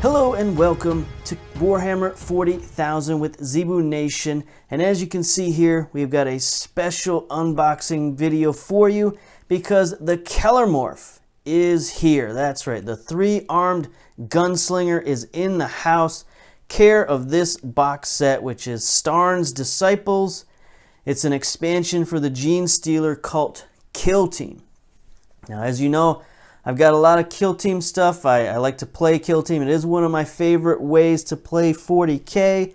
Hello and welcome to Warhammer 40,000 with Zebu Nation, and as you can see here, we've got a special unboxing video for you because the KELLERMORPH is here. That's right, the three-armed gunslinger is in the house. Care of this box set, which is STARN'S Disciples. It's an expansion for the Gene Stealer Cult Kill Team. Now, as you know, I've got a lot of Kill Team stuff. I like to play Kill Team. It is one of my favorite ways to play 40K.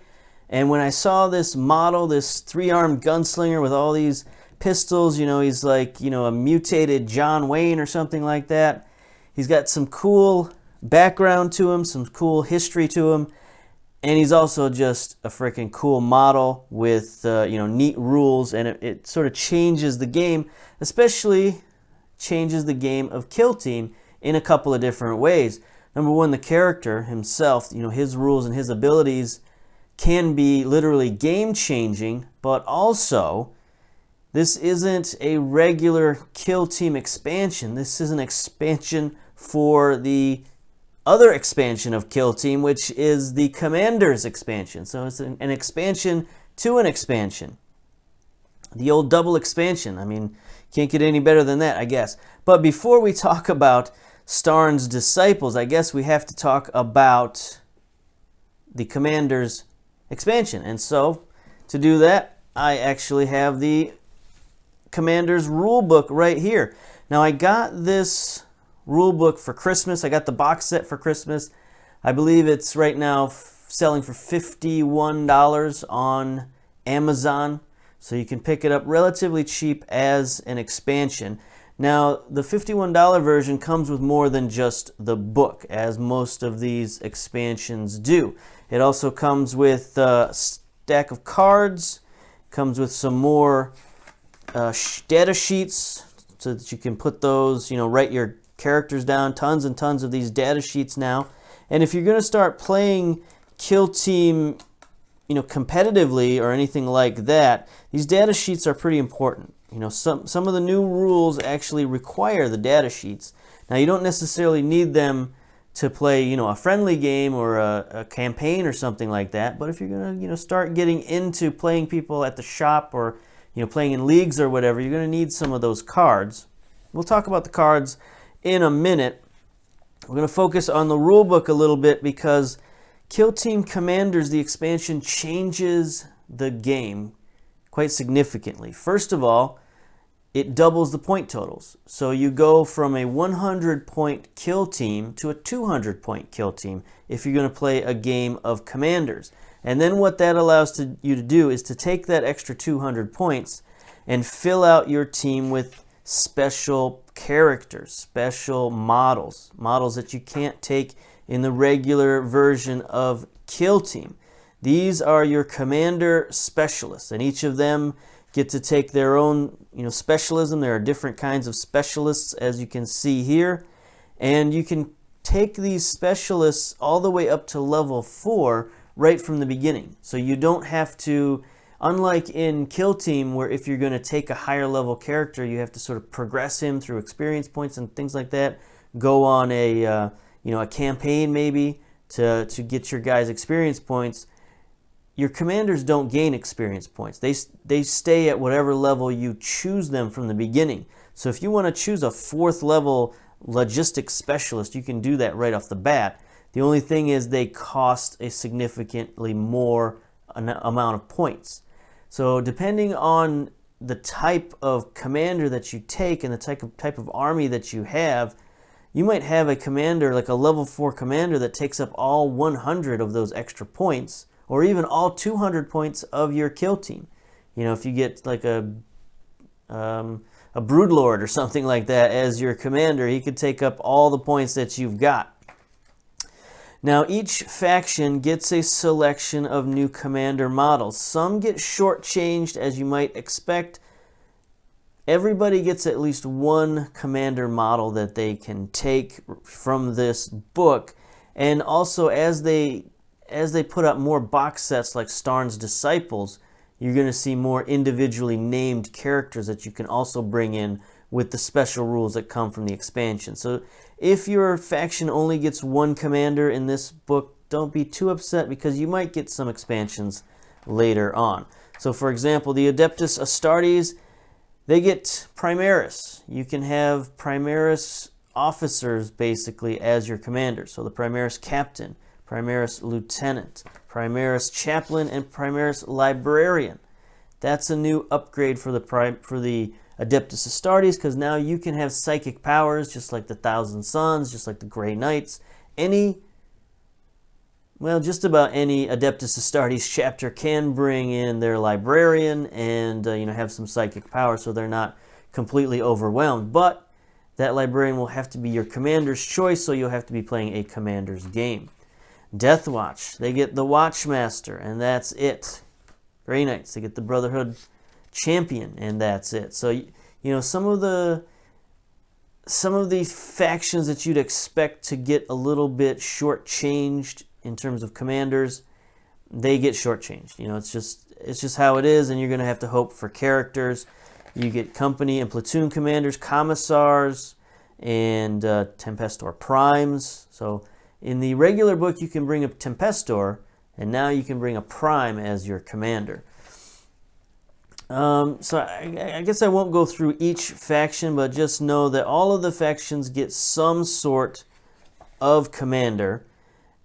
And when I saw this model, this three-armed gunslinger with all these pistols, you know, he's like, you know, a mutated John Wayne or something like that. He's got some cool background to him, some cool history to him. And he's also just a freaking cool model with, you know, neat rules. And it sort of changes the game, especially changes the game of Kill Team in a couple of different ways. Number one, the character himself, you know, his rules and his abilities can be literally game-changing, but also this isn't a regular Kill Team expansion. This is an expansion for the other expansion of Kill Team, which is the Commander's expansion. So it's an expansion to an expansion. The old double expansion. I mean, can't get any better than that, I guess. But before we talk about STARN'S Disciples, I guess we have to talk about the Commander's expansion. And so, to do that, I actually have the Commander's rulebook right here. Now, I got this rulebook for Christmas. I got the box set for Christmas. I believe it's right now selling for $51 on Amazon. So you can pick it up relatively cheap as an expansion. Now, the $51 version comes with more than just the book, as most of these expansions do. It also comes with a stack of cards, comes with some more data sheets so that you can put those, you know, write your characters down. Tons and tons of these data sheets now. And if you're going to start playing Kill Team, you know, competitively or anything like that, these data sheets are pretty important. You know, some of the new rules actually require the data sheets. Now, you don't necessarily need them to play, you know, a friendly game or a campaign or something like that. But if you're going to, you know, start getting into playing people at the shop or, you know, playing in leagues or whatever, you're going to need some of those cards. We'll talk about the cards in a minute. We're going to focus on the rule book a little bit because Kill Team Commanders, the expansion, changes the game quite significantly. First of all, it doubles the point totals. So you go from a 100-point kill team to a 200-point kill team if you're going to play a game of Commanders. And then what that allows you to do is to take that extra 200 points and fill out your team with special characters, special models that you can't take in the regular version of Kill Team. These are your Commander specialists, and each of them get to take their own, you know, specialism. There are different kinds of specialists, as you can see here, and you can take these specialists all the way up to level 4 right from the beginning. So you don't have to, unlike in Kill Team, where if you're going to take a higher level character, you have to sort of progress him through experience points and things like that, go on a you know, a campaign maybe to get your guys experience points. Your commanders don't gain experience points. They stay at whatever level you choose them from the beginning. So if you want to choose a 4th level logistics specialist, you can do that right off the bat. The only thing is they cost a significantly more amount of points. So depending on the type of commander that you take and the type of army that you have, you might have a commander, like a level 4 commander, that takes up all 100 of those extra points, or even all 200 points of your kill team. You know, if you get like a broodlord or something like that as your commander, he could take up all the points that you've got. Now, each faction gets a selection of new commander models. Some get shortchanged, as you might expect. Everybody gets at least one commander model that they can take from this book. And also, as they put up more box sets like STARN'S Disciples, you're going to see more individually named characters that you can also bring in with the special rules that come from the expansion. So if your faction only gets one commander in this book, don't be too upset because you might get some expansions later on. So for example, the Adeptus Astartes, they get Primaris. You can have Primaris officers basically as your commander. So the Primaris Captain, Primaris Lieutenant, Primaris Chaplain, and Primaris Librarian. That's a new upgrade for the Adeptus Astartes, because now you can have psychic powers just like the Thousand Sons, just like the Grey Knights. Just about any Adeptus Astartes chapter can bring in their librarian and have some psychic power, so they're not completely overwhelmed. But that librarian will have to be your commander's choice, so you'll have to be playing a commander's game. Death Watch, they get the Watchmaster, and that's it. Grey Knights, they get the Brotherhood Champion, and that's it. So some of the factions that you'd expect to get a little bit shortchanged in terms of commanders, they get shortchanged. It's just how it is, and you're going to have to hope for characters. You get company and platoon commanders, commissars, and Tempestor primes. So in the regular book, you can bring a Tempestor, and now you can bring a prime as your commander. So I guess I won't go through each faction, but just know that all of the factions get some sort of commander,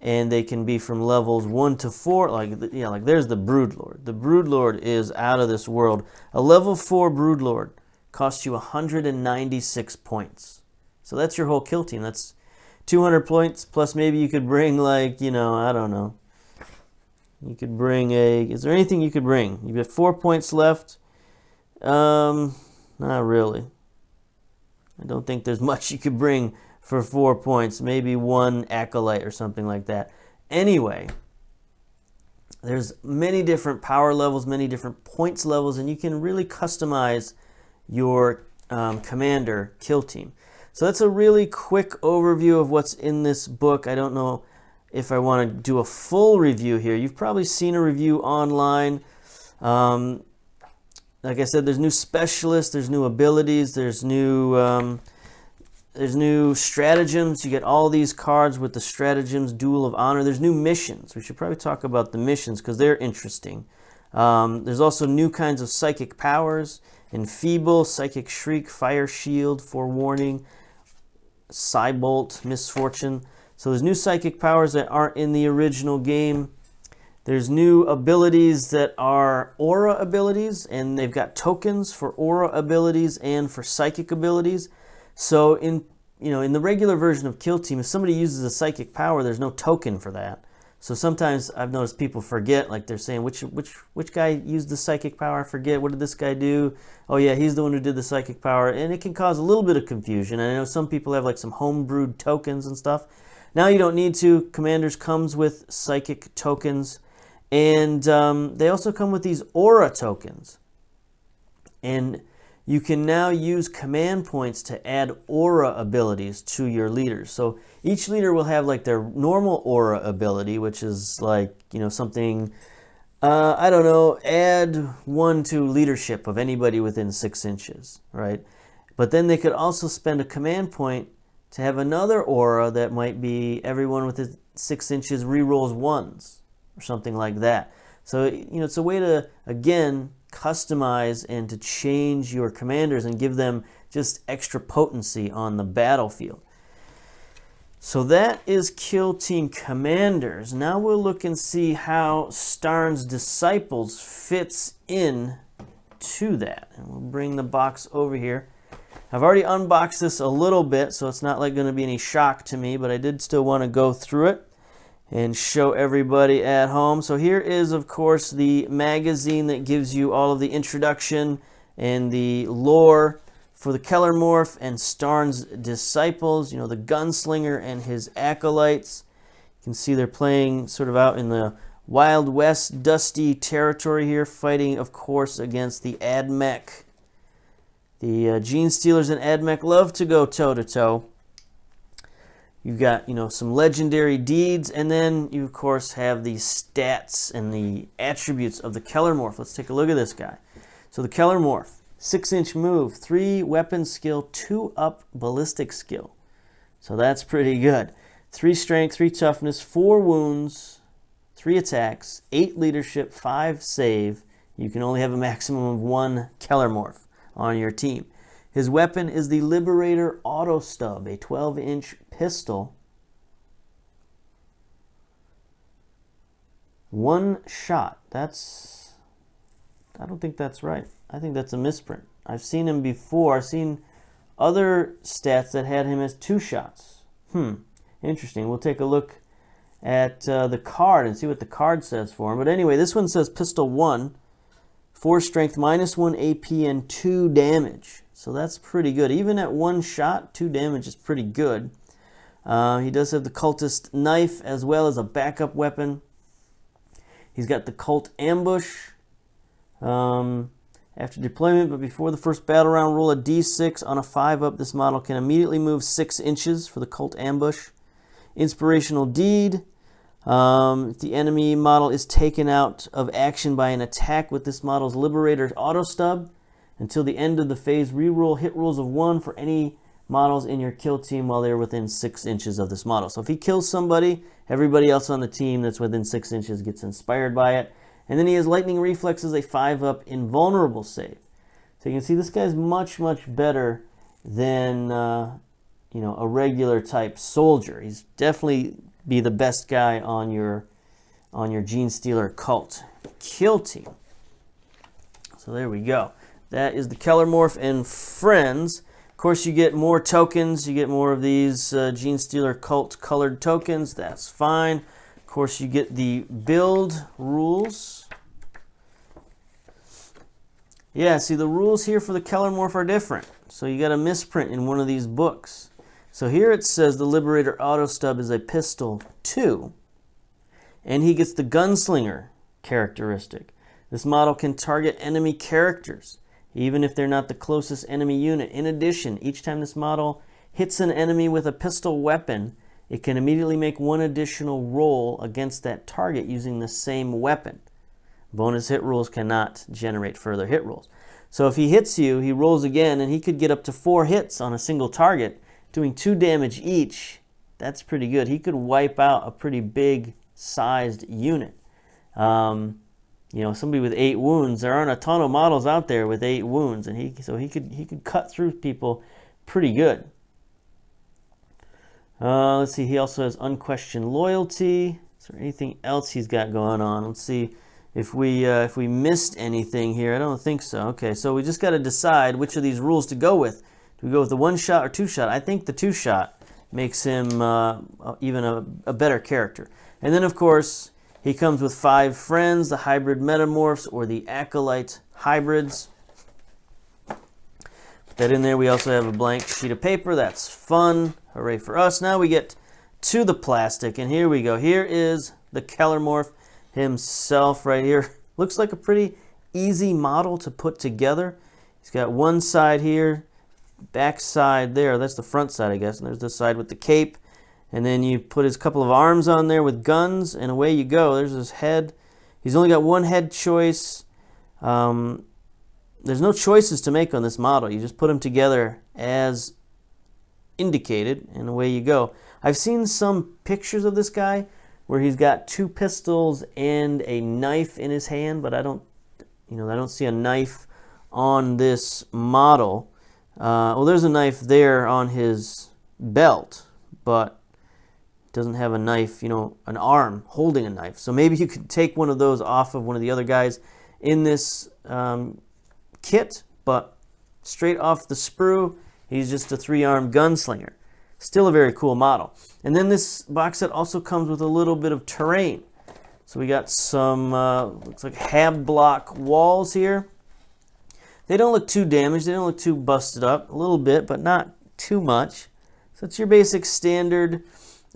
and they can be from levels 1 to 4. Like there's the Broodlord. The Broodlord is out of this world. A level 4 Broodlord costs you 196 points. So that's your whole kill team. That's 200 points, plus maybe you could bring I don't know. You could bring is there anything you could bring? You've got 4 points left. Not really. I don't think there's much you could bring for 4 points. Maybe one Acolyte or something like that. Anyway, there's many different power levels, many different points levels, and you can really customize your commander kill team. So that's a really quick overview of what's in this book. I don't know if I want to do a full review here. You've probably seen a review online. Like I said, there's new specialists, there's new abilities, there's new stratagems. You get all these cards with the stratagems, Duel of Honor. There's new missions. We should probably talk about the missions because they're interesting. There's also new kinds of psychic powers: Enfeeble, Psychic Shriek, Fire Shield, Forewarning, Psybolt, Misfortune. So there's new psychic powers that aren't in the original game. There's new abilities that are aura abilities, and they've got tokens for aura abilities and for psychic abilities. So in the regular version of Kill Team, if somebody uses a psychic power, there's no token for that. So sometimes I've noticed people forget, like they're saying, which guy used the psychic power? I forget. What did this guy do? Oh yeah, he's the one who did the psychic power, and it can cause a little bit of confusion. And I know some people have like some homebrewed tokens and stuff. Now you don't need to. Commanders comes with psychic tokens, and they also come with these aura tokens. And you can now use command points to add aura abilities to your leaders. So each leader will have like their normal aura ability, which is like, something, I don't know, add 1 to leadership of anybody within 6 inches, right? But then they could also spend a command point to have another aura that might be everyone within 6 inches rerolls 1s or something like that. So, it's a way to, again, customize and to change your commanders and give them just extra potency on the battlefield. So that is Kill Team Commanders. Now we'll look and see how STARN'S Disciples fits in to that. And we'll bring the box over here. I've already unboxed this a little bit, so it's not like going to be any shock to me, but I did still want to go through it and show everybody at home. So here is, of course, the magazine that gives you all of the introduction and the lore for the KELLERMORPH and STARN'S Disciples, the gunslinger and his acolytes. You can see they're playing sort of out in the Wild West dusty territory here, fighting, of course, against the AdMech. The Gene Stealers and AdMech love to go toe-to-toe. You've got, some legendary deeds, and then you, of course, have the stats and the attributes of the KELLERMORPH. Let's take a look at this guy. So the KELLERMORPH, 6-inch move, 3 weapon skill, 2 up ballistic skill. So that's pretty good. 3 strength, 3 toughness, 4 wounds, 3 attacks, 8 leadership, 5 save. You can only have a maximum of 1 KELLERMORPH on your team. His weapon is the Liberator Auto Stub, a 12-inch pistol. 1 shot. I don't think that's right. I think that's a misprint. I've seen him before. I've seen other stats that had him as 2 shots. Interesting. We'll take a look at the card and see what the card says for him. But anyway, this one says pistol 1, 4 strength, -1 AP, and 2 damage. So that's pretty good. Even at 1 shot, 2 damage is pretty good. He does have the cultist knife as well as a backup weapon. He's got the cult ambush. After deployment, but before the first battle round, roll a d6. On a 5-up, this model can immediately move 6 inches for the cult ambush. Inspirational deed. If the enemy model is taken out of action by an attack with this model's Liberator Auto Stub, until the end of the phase, reroll hit rolls of 1 for any models in your kill team while they're within 6 inches of this model. So if he kills somebody, everybody else on the team that's within 6 inches gets inspired by it. And then he has Lightning Reflexes, a 5-up invulnerable save. So you can see this guy's much, much better than a regular type soldier. He's definitely be the best guy on your Genestealer cult kill team. So there we go. That is the KELLERMORPH and friends. Of course, you get more tokens. You get more of these Genestealer cult colored tokens. That's fine. Of course, you get the build rules. Yeah, see, the rules here for the KELLERMORPH are different. So you got a misprint in one of these books. So here it says the Liberator Auto Stub is a pistol 2, and he gets the Gunslinger characteristic. This model can target enemy characters, even if they're not the closest enemy unit. In addition, each time this model hits an enemy with a pistol weapon, it can immediately make 1 additional roll against that target using the same weapon. Bonus hit rolls cannot generate further hit rolls. So if he hits you, he rolls again, and he could get up to 4 hits on a single target, doing 2 damage each. That's pretty good. He could wipe out a pretty big sized unit. Somebody with 8 wounds. There aren't a ton of models out there with 8 wounds, and he could cut through people pretty good. Let's see. He also has unquestioned loyalty. Is there anything else he's got going on? Let's see if we missed anything here. I don't think so. Okay, so we just got to decide which of these rules to go with. Do we go with the 1 shot or 2 shot? I think the 2 shot makes him even a better character. And then, of course, he comes with 5 friends, the hybrid metamorphs or the acolyte hybrids. Put that in there. We also have a blank sheet of paper. That's fun. Hooray for us. Now we get to the plastic, and here we go. Here is the KELLERMORPH himself right here. Looks like a pretty easy model to put together. He's got one side here, back side there. That's the front side, I guess. And there's the side with the cape. And then you put his couple of arms on there with guns, and away you go. There's his head. He's only got 1 head choice. There's no choices to make on this model. You just put them together as indicated, and away you go. I've seen some pictures of this guy where he's got 2 pistols and a knife in his hand, but I don't see a knife on this model. Well, there's a knife there on his belt, but doesn't have a knife, an arm holding a knife. So maybe you could take one of those off of one of the other guys in this kit, but straight off the sprue, he's just a 3-armed gunslinger. Still a very cool model. And then this box set also comes with a little bit of terrain. So we got some, looks like hab block walls here. They don't look too damaged. They don't look too busted up. A little bit, but not too much. So it's your basic standard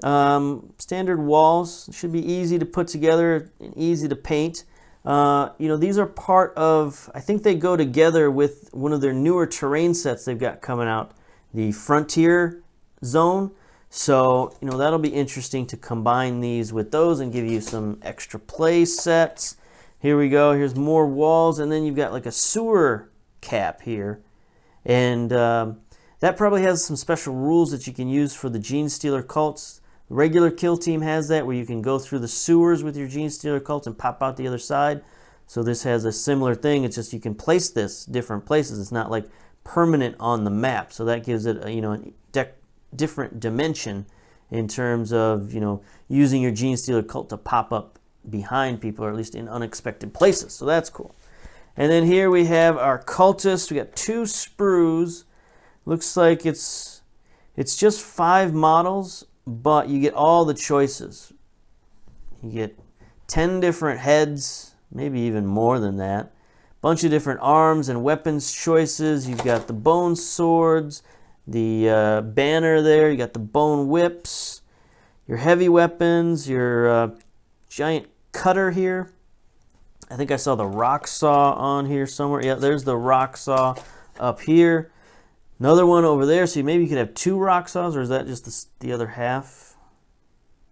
walls. It should be easy to put together and easy to paint. These are part of, I think they go together with one of their newer terrain sets they've got coming out, the Frontier Zone. So, that'll be interesting to combine these with those and give you some extra play sets. Here we go. Here's more walls, and then you've got like a sewer cap here. And That probably has some special rules that you can use for the Gene Stealer cults. The regular kill team has that, where you can go through the sewers with your Gene Stealer cults and pop out the other side. So this has a similar thing. It's just you can place this different places. It's not like permanent on the map. So that gives it a, a different dimension in terms of, using your Gene Stealer cult to pop up behind people, or at least in unexpected places. So that's cool. And then here we have our cultists. We got 2 sprues. Looks like it's just 5 models, but you get all the choices. You get 10 different heads, maybe even more than that. Bunch of different arms and weapons choices. You've got the bone swords, the banner there. You got the bone whips, your heavy weapons, your giant cutter here. I think I saw the rock saw on here somewhere. Yeah, there's the rock saw up here. Another one over there. So maybe you could have 2 rock saws, or is that just the other half?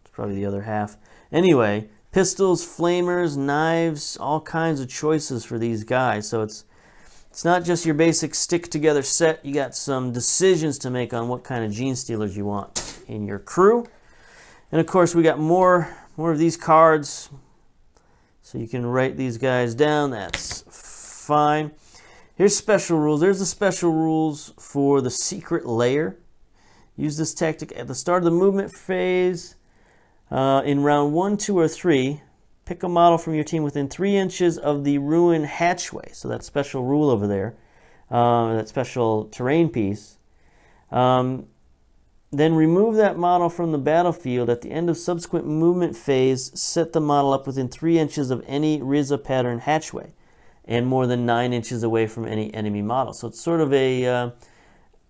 It's probably the other half. Anyway, pistols, flamers, knives, all kinds of choices for these guys. So it's not just your basic stick together set. You got some decisions to make on what kind of Gene Stealers you want in your crew. And of course, we got more of these cards. So you can write these guys down. That's fine. Here's special rules. There's the special rules for the secret lair. Use this tactic at the start of the movement phase. In round 1, 2, or 3, pick a model from your team within 3 inches of the ruin hatchway. So that special rule over there, that special terrain piece. Then remove that model from the battlefield. At the end of subsequent movement phase, set the model up within 3 inches of any Riza pattern hatchway and more than 9 inches away from any enemy model. So it's sort of a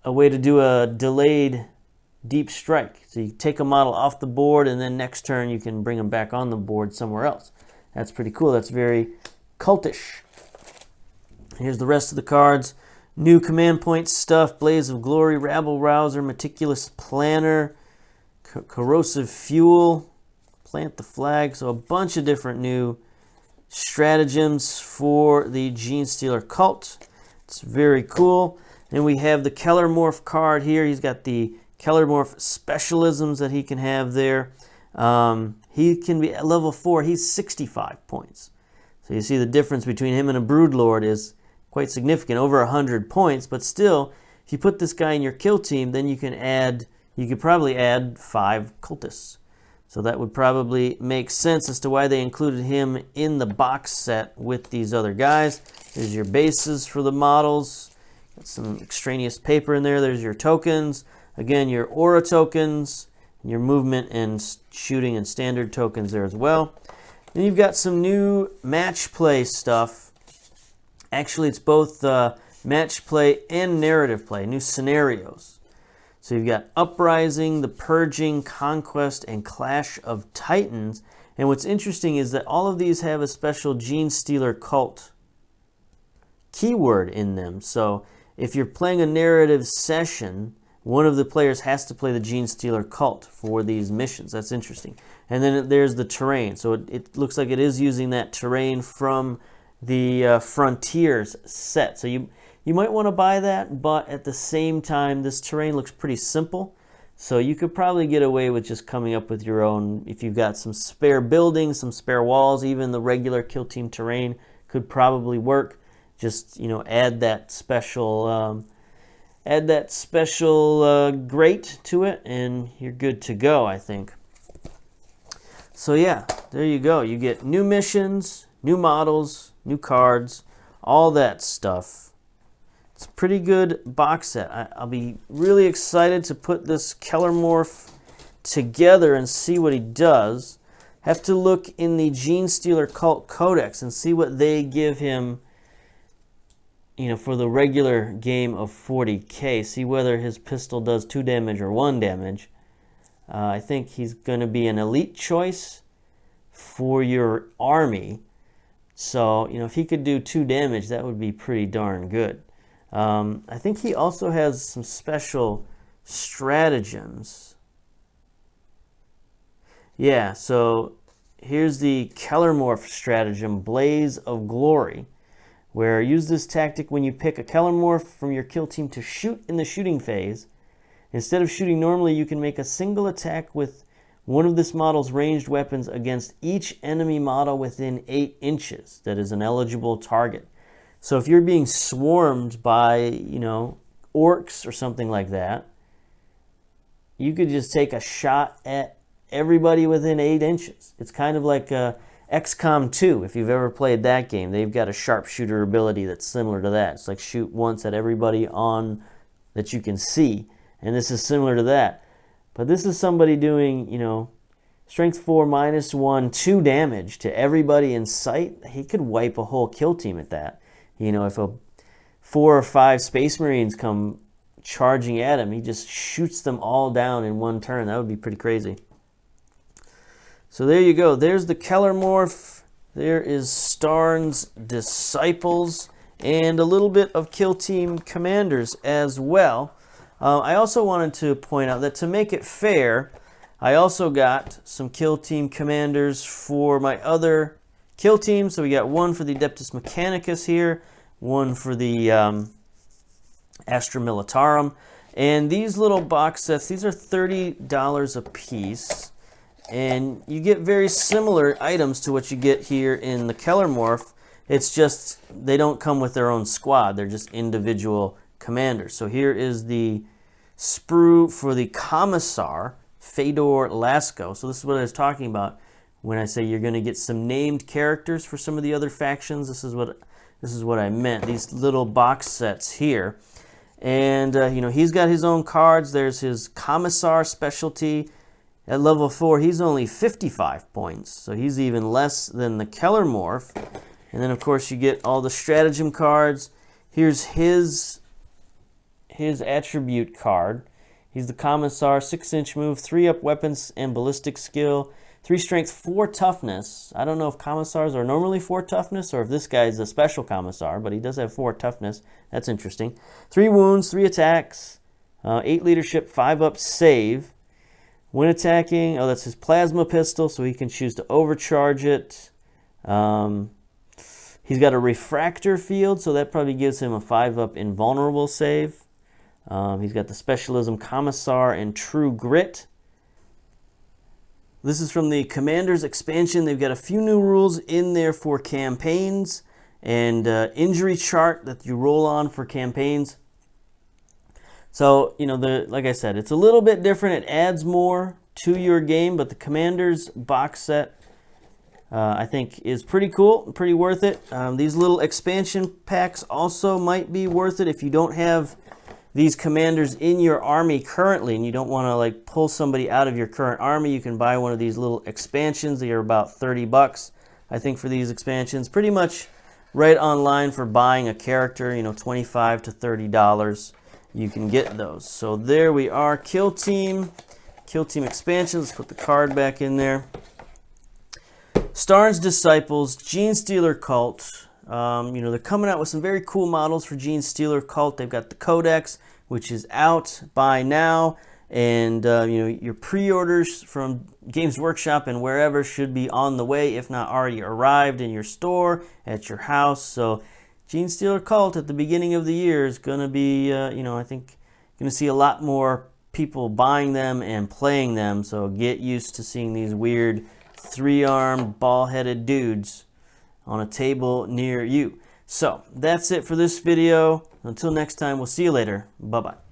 way to do a delayed deep strike. So you take a model off the board, and then next turn you can bring them back on the board somewhere else. That's pretty cool. That's very cultish. Here's the rest of the cards. New command point stuff: Blaze of Glory, Rabble Rouser, Meticulous Planner, Corrosive Fuel, Plant the Flag. So a bunch of different new stratagems for the Gene Stealer cult. It's very cool. Then we have the KELLERMORPH card here. He's got the KELLERMORPH specialisms that he can have there. He can be at level 4. He's 65 points. So you see the difference between him and a Broodlord is quite significant, over 100 points. But still, if you put this guy in your kill team, then you could probably add 5 cultists. So that would probably make sense as to why they included him in the box set with these other guys. There's your bases for the models. Got some extraneous paper in there. There's your tokens. Again, your aura tokens, your movement and shooting and standard tokens there as well. Then you've got some new match play stuff. Actually, it's both match play and narrative play, new scenarios. So you've got Uprising, The Purging, Conquest, and Clash of Titans. And what's interesting is that all of these have a special Gene Stealer cult keyword in them. So if you're playing a narrative session, one of the players has to play the Gene Stealer cult for these missions. That's interesting. And then there's the terrain. So it looks like it is using that terrain from the Frontiers set. So you might want to buy that, but at the same time, this terrain looks pretty simple. So you could probably get away with just coming up with your own. If you've got some spare buildings, some spare walls, even the regular kill team terrain could probably work. Just, add that special grate to it, and you're good to go, I think. So yeah, there you go. You get new missions, new models, new cards, all that stuff. It's a pretty good box set. I'll be really excited to put this KELLERMORPH together and see what he does. Have to look in the Gene Stealer Cult Codex and see what they give him, for the regular game of 40K. See whether his pistol does 2 damage or 1 damage. I think he's going to be an elite choice for your army. So, if he could do 2 damage, that would be pretty darn good. I think he also has some special stratagems. Yeah, so here's the KELLERMORPH stratagem, Blaze of Glory, where use this tactic when you pick a Kellermorph from your kill team to shoot in the shooting phase. Instead of shooting normally, you can make a single attack with one of this model's ranged weapons against each enemy model within 8 inches that is an eligible target. So if you're being swarmed by, orcs or something like that, you could just take a shot at everybody within 8 inches. It's kind of like XCOM 2, if you've ever played that game. They've got a sharpshooter ability that's similar to that. It's like shoot once at everybody on that you can see, and this is similar to that. But this is somebody doing, strength 4 -1, 2 damage to everybody in sight. He could wipe a whole kill team at that. If 4 or 5 Space Marines come charging at him, he just shoots them all down in one turn. That would be pretty crazy. So there you go. There's the Kellermorph. There is STARN'S Disciples, and a little bit of Kill Team Commanders as well. I also wanted to point out that to make it fair, I also got some Kill Team Commanders for my other kill team. So we got one for the Adeptus Mechanicus here, one for the Astra Militarum. And these little box sets, these are $30 a piece. And you get very similar items to what you get here in the Kellermorph. It's just they don't come with their own squad. They're just individual commanders. So here is the sprue for the Commissar, Fedor Lasko. So this is what I was talking about when I say you're going to get some named characters for some of the other factions. This is what I meant. These little box sets here. And, he's got his own cards. There's his Commissar specialty. At level 4, he's only 55 points, so he's even less than the Kellermorph. And then, of course, you get all the stratagem cards. Here's his attribute card. He's the Commissar, 6-inch move, 3-up weapons and ballistic skill, 3 strength, 4 toughness. I don't know if Commissars are normally 4 toughness or if this guy is a special Commissar, but he does have 4 toughness. That's interesting. 3 wounds, 3 attacks, 8 leadership, 5-up save. When attacking, that's his plasma pistol, so he can choose to overcharge it. He's got a refractor field, so that probably gives him a 5-up invulnerable save. He's got the specialism Commissar and True Grit. This is from the Commander's expansion. They've got a few new rules in there for campaigns and injury chart that you roll on for campaigns. So, like I said, it's a little bit different. It adds more to your game, but the Commander's box set, I think, is pretty cool, pretty worth it. These little expansion packs also might be worth it if you don't have these Commanders in your army currently and you don't want to pull somebody out of your current army. You can buy one of these little expansions. They are about 30 bucks, I think, for these expansions. Pretty much right online for buying a character, $25 to $30. You can get those. So there we are, Kill Team expansion. Let's put the card back in there. STARN'S Disciples, Genestealer Cult. They're coming out with some very cool models for Genestealer Cult. They've got the Codex, which is out by now, and your pre-orders from Games Workshop and wherever should be on the way, if not already arrived in your store, at your house. So Genestealer Cult at the beginning of the year is going to be, I think, going to see a lot more people buying them and playing them. So get used to seeing these weird 3-armed, ball-headed dudes on a table near you. So that's it for this video. Until next time, we'll see you later. Bye-bye.